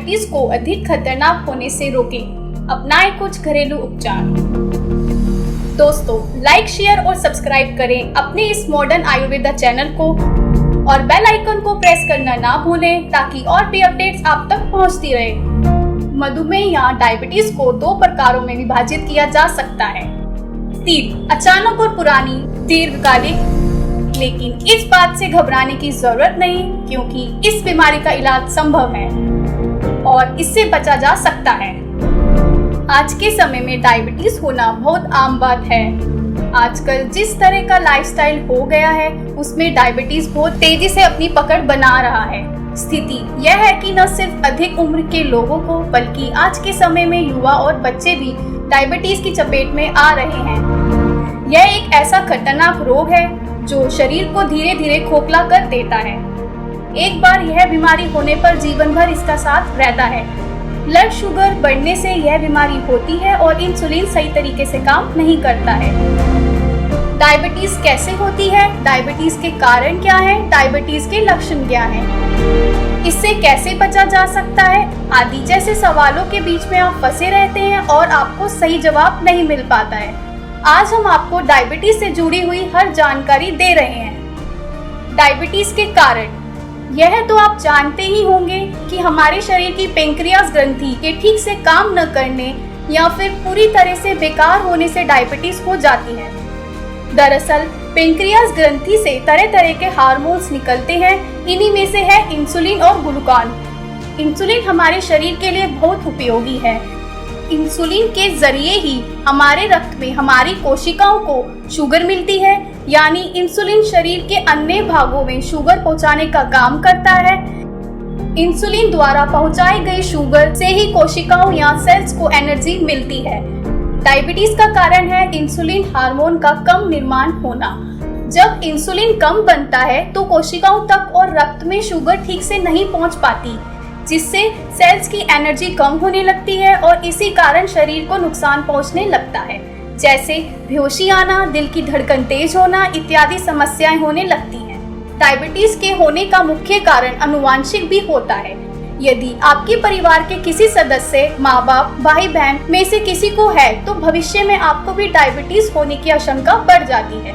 Diabetes को अधिक खतरनाक होने से रोकें। अपनाएं कुछ घरेलू उपचार। दोस्तों, लाइक, शेयर और सब्सक्राइब करें अपने इस मॉडर्न आयुर्वेदा चैनल को और बेल आइकन को प्रेस करना ना भूलें ताकि और भी अपडेट्स आप तक पहुंचती रहे। मधुमेह या डायबिटीज को 2 प्रकारों में विभाजित किया जा सकता है। 3. अचानक और पुरानी दीर्घकालिक। लेकिन इस बात से घबराने की जरूरत नहीं, क्योंकि इस बीमारी का इलाज संभव है और इससे बचा जा सकता है। आज के समय में डायबिटीज होना बहुत आम बात है। आजकल जिस तरह का लाइफस्टाइल हो गया है, उसमें डायबिटीज बहुत तेजी से अपनी पकड़ बना रहा है। स्थिति यह है कि न सिर्फ अधिक उम्र के लोगों को, बल्कि आज के समय में युवा और बच्चे भी डायबिटीज की चपेट में आ रहे हैं। यह एक ऐसा खतरनाक रोग है जो शरीर को धीरे धीरे खोखला कर देता है। एक बार यह बीमारी होने पर जीवन भर इसका साथ रहता है। ब्लड शुगर बढ़ने से यह बीमारी होती है और इंसुलिन सही तरीके से काम नहीं करता है। डायबिटीज कैसे होती है? डायबिटीज के कारण क्या है? डायबिटीज के लक्षण क्या हैं? इससे कैसे बचा जा सकता है? आदि जैसे सवालों के बीच में आप फंसे रहते हैं और आपको सही जवाब नहीं मिल पाता है। आज हम आपको डायबिटीज से जुड़ी हुई हर जानकारी दे रहे हैं। डायबिटीज के कारण। यह तो आप जानते ही होंगे कि हमारे शरीर की पेंक्रियास ग्रंथि के ठीक से काम न करने या फिर पूरी तरह से बेकार होने से डायबिटीज हो जाती है। दरअसल पेंक्रियास ग्रंथि से तरह तरह के हार्मोन्स निकलते हैं। इन्हीं में से है इंसुलिन और ग्लूकान। इंसुलिन हमारे शरीर के लिए बहुत उपयोगी है। इंसुलिन के जरिए ही हमारे रक्त में हमारी कोशिकाओं को शुगर मिलती है, यानी इंसुलिन शरीर के अन्य भागों में शुगर पहुंचाने का काम करता है। इंसुलिन द्वारा पहुंचाई गई शुगर से ही कोशिकाओं या सेल्स को एनर्जी मिलती है। डायबिटीज का कारण है इंसुलिन हार्मोन का कम निर्माण होना। जब इंसुलिन कम बनता है तो कोशिकाओं तक और रक्त में शुगर ठीक से नहीं पहुंच पाती, जिससे सेल्स की एनर्जी कम होने लगती है और इसी कारण शरीर को नुकसान पहुंचने लगता है, जैसे बेहोशी आना, दिल की धड़कन तेज होना इत्यादि समस्याएं होने लगती हैं। डायबिटीज के होने का मुख्य कारण आनुवांशिक भी होता है। यदि आपके परिवार के किसी सदस्य, माँ बाप, भाई बहन में से किसी को है तो भविष्य में आपको भी डायबिटीज होने की आशंका बढ़ जाती है।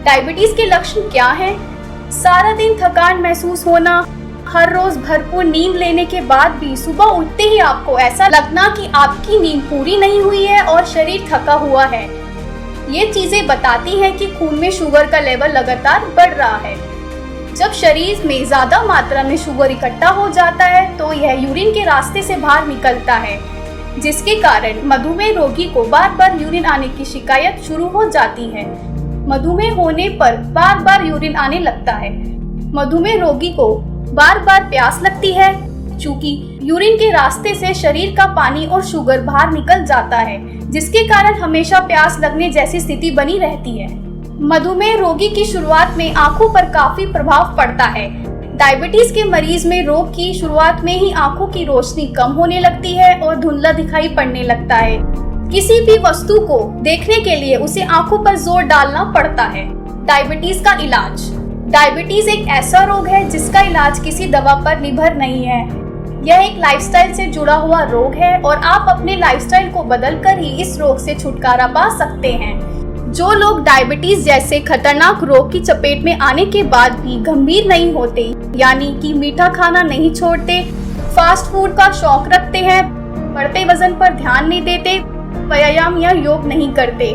डायबिटीज के लक्षण क्या हैं? सारा दिन थकान महसूस होना, हर रोज भरपूर नींद लेने के बाद भी सुबह उठते ही आपको ऐसा लगना कि आपकी नींद पूरी नहीं हुई है और शरीर थका हुआ है। ये चीजें बताती हैं कि खून में शुगर का लेवल लगातार बढ़ रहा है। जब शरीर में ज्यादा मात्रा में शुगर इकट्ठा हो जाता है तो यह यूरिन के रास्ते से बाहर निकलता है, जिसके कारण मधुमेह रोगी को बार बार यूरिन आने की शिकायत शुरू हो जाती है। मधुमेह होने पर बार बार यूरिन आने लगता है। मधुमेह रोगी को बार बार प्यास लगती है, चूंकि यूरिन के रास्ते से शरीर का पानी और शुगर बाहर निकल जाता है, जिसके कारण हमेशा प्यास लगने जैसी स्थिति बनी रहती है। मधुमेह रोगी की शुरुआत में आंखों पर काफी प्रभाव पड़ता है। डायबिटीज के मरीज में रोग की शुरुआत में ही आंखों की रोशनी कम होने लगती है और धुंधला दिखाई पड़ने लगता है। किसी भी वस्तु को देखने के लिए उसे आंखों पर जोर डालना पड़ता है। डायबिटीज का इलाज। डायबिटीज एक ऐसा रोग है जिसका इलाज किसी दवा पर निर्भर नहीं है। यह एक लाइफस्टाइल से जुड़ा हुआ रोग है और आप अपने लाइफस्टाइल को बदलकर ही इस रोग से छुटकारा पा सकते हैं। जो लोग डायबिटीज जैसे खतरनाक रोग की चपेट में आने के बाद भी गंभीर नहीं होते, यानी कि मीठा खाना नहीं छोड़ते, फास्ट फूड का शौक रखते हैं, बढ़ते वजन पर ध्यान नहीं देते, व्यायाम या योग नहीं करते,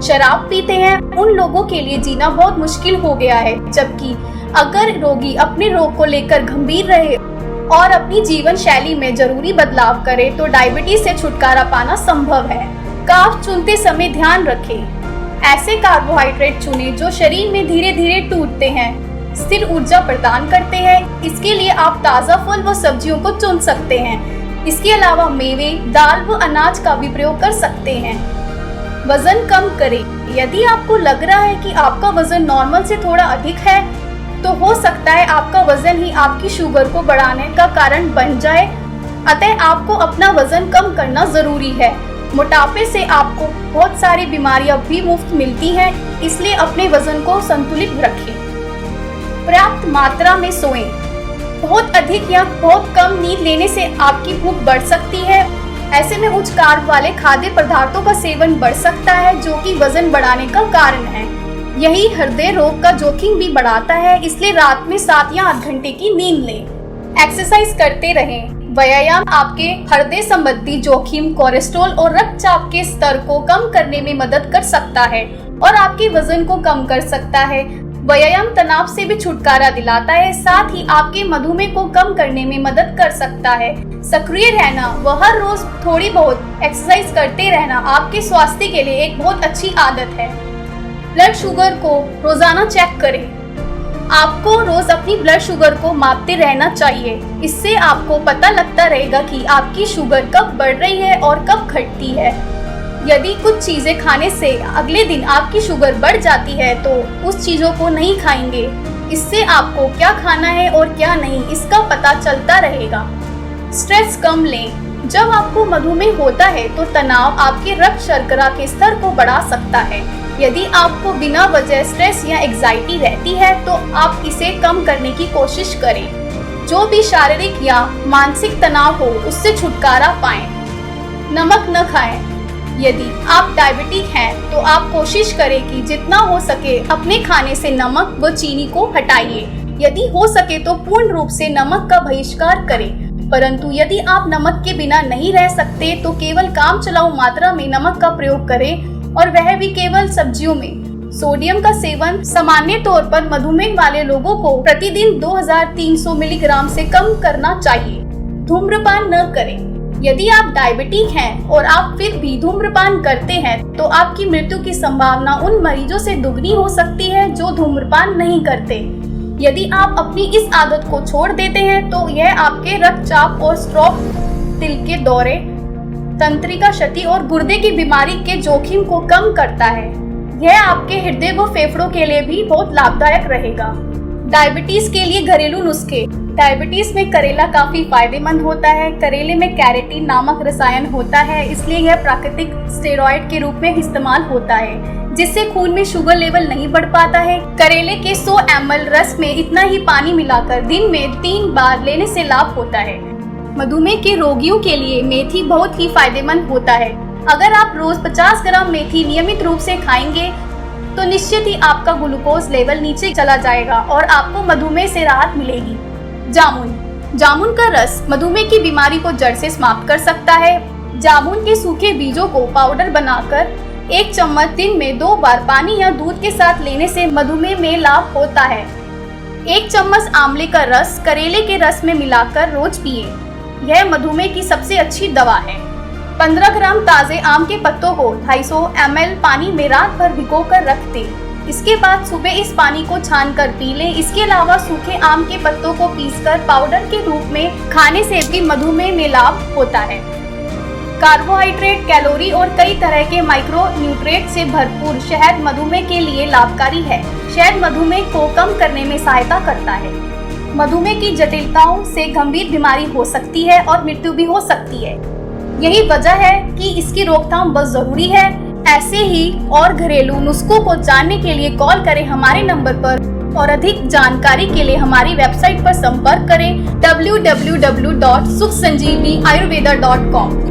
शराब पीते हैं, उन लोगों के लिए जीना बहुत मुश्किल हो गया है। जबकि अगर रोगी अपने रोग को लेकर गंभीर रहे और अपनी जीवन शैली में जरूरी बदलाव करे तो डायबिटीज से छुटकारा पाना संभव है। कार्ब चुनते समय ध्यान रखें। ऐसे कार्बोहाइड्रेट चुनें जो शरीर में धीरे धीरे टूटते हैं, स्थिर ऊर्जा प्रदान करते हैं। इसके लिए आप ताज़ा फल व सब्जियों को चुन सकते हैं। इसके अलावा मेवे, दाल व अनाज का भी प्रयोग कर सकते हैं। वजन कम करें। यदि आपको लग रहा है कि आपका वजन नॉर्मल से थोड़ा अधिक है, तो हो सकता है आपका वजन ही आपकी शुगर को बढ़ाने का कारण बन जाए। अतः आपको अपना वजन कम करना जरूरी है। मोटापे से आपको बहुत सारी बीमारियां भी मुफ्त मिलती हैं, इसलिए अपने वजन को संतुलित रखें। पर्याप्त मात्रा में सोएं। बहुत अधिक या बहुत कम नींद लेने से आपकी भूख बढ़ सकती है। ऐसे में उच्च कार्ब वाले खाद्य पदार्थों का सेवन बढ़ सकता है, जो कि वजन बढ़ाने का कारण है। यही हृदय रोग का जोखिम भी बढ़ाता है, इसलिए रात में 7 या 8 घंटे की नींद लें। एक्सरसाइज करते रहें। व्यायाम आपके हृदय संबंधी जोखिम, कोलेस्ट्रॉल और रक्तचाप के स्तर को कम करने में मदद कर सकता है और आपके वजन को कम कर सकता है। व्यायाम तनाव से भी छुटकारा दिलाता है, साथ ही आपके मधुमेह को कम करने में मदद कर सकता है। सक्रिय रहना व हर रोज थोड़ी बहुत एक्सरसाइज करते रहना आपके स्वास्थ्य के लिए एक बहुत अच्छी आदत है। ब्लड शुगर को रोजाना चेक करें। आपको रोज अपनी ब्लड शुगर को मापते रहना चाहिए। इससे आपको पता लगता रहेगा कि आपकी शुगर कब बढ़ रही है और कब घटती है। यदि कुछ चीजें खाने से अगले दिन आपकी शुगर बढ़ जाती है तो उस चीजों को नहीं खाएंगे। इससे आपको क्या खाना है और क्या नहीं, इसका पता चलता रहेगा। स्ट्रेस कम लें। जब आपको मधुमेह होता है तो तनाव आपके रक्त शर्करा के स्तर को बढ़ा सकता है। यदि आपको बिना वजह स्ट्रेस या एंजाइटी रहती है तो आप इसे कम करने की कोशिश करें। जो भी शारीरिक या मानसिक तनाव हो उससे छुटकारा पाएं। नमक न खाएं। यदि आप डायबिटिक हैं तो आप कोशिश करें कि जितना हो सके अपने खाने से नमक व चीनी को हटाइए। यदि हो सके तो पूर्ण रूप से नमक का बहिष्कार करें। परंतु यदि आप नमक के बिना नहीं रह सकते तो केवल काम चलाऊ मात्रा में नमक का प्रयोग करें, और वह भी केवल सब्जियों में। सोडियम का सेवन सामान्य तौर पर मधुमेह वाले लोगों को प्रतिदिन 2300 मिलीग्राम से कम करना चाहिए। धूम्रपान न करें। यदि आप डायबिटिक हैं और आप फिर भी धूम्रपान करते हैं तो आपकी मृत्यु की संभावना उन मरीजों से दुगनी हो सकती है जो धूम्रपान नहीं करते। यदि आप अपनी इस आदत को छोड़ देते हैं तो यह आपके रक्तचाप और स्ट्रोक, दिल के दौरे, तंत्रिका क्षति और गुर्दे की बीमारी के जोखिम को कम करता है। यह आपके हृदय व फेफड़ों के लिए भी बहुत लाभदायक रहेगा। डायबिटीज के लिए घरेलू नुस्खे। डायबिटीज में करेला काफी फायदेमंद होता है। करेले में कैरोटीन नामक रसायन होता है, इसलिए यह प्राकृतिक स्टेरॉइड के रूप में इस्तेमाल होता है, जिससे खून में शुगर लेवल नहीं बढ़ पाता है। करेले के 100 ml रस में इतना ही पानी मिलाकर दिन में 3 बार लेने से लाभ होता है। मधुमेह के रोगियों के लिए मेथी बहुत ही फायदेमंद होता है। अगर आप रोज 50 ग्राम मेथी नियमित रूप से खाएंगे तो निश्चित ही आपका ग्लूकोज लेवल नीचे चला जाएगा और आपको मधुमेह से राहत मिलेगी। जामुन का रस मधुमेह की बीमारी को जड़ से समाप्त कर सकता है। जामुन के सूखे बीजों को पाउडर बनाकर 1 चम्मच दिन में 2 बार पानी या दूध के साथ लेने से मधुमेह में लाभ होता है। 1 चम्मच आंवले का रस करेले के रस में मिलाकर रोज पिए। यह मधुमेह की सबसे अच्छी दवा है। 15 ग्राम ताजे आम के पत्तों को 250 ml पानी में रात भर भिगोकर रख दें। इसके बाद सुबह इस पानी को छानकर पी लें। इसके अलावा सूखे आम के पत्तों को पीसकर पाउडर के रूप में खाने से भी मधुमेह में लाभ होता है। कार्बोहाइड्रेट, कैलोरी और कई तरह के माइक्रो न्यूट्रिएंट से भरपूर शहद मधुमेह के लिए लाभकारी है। शहद मधुमेह को कम करने में सहायता करता है। मधुमेह की जटिलताओं से गंभीर बीमारी हो सकती है और मृत्यु भी हो सकती है। यही वजह है कि इसकी रोकथाम बहुत जरूरी है। ऐसे ही और घरेलू नुस्खों को जानने के लिए कॉल करें हमारे नंबर पर और अधिक जानकारी के लिए हमारी वेबसाइट पर संपर्क करें www.sukhsanjeevniayurveda.com।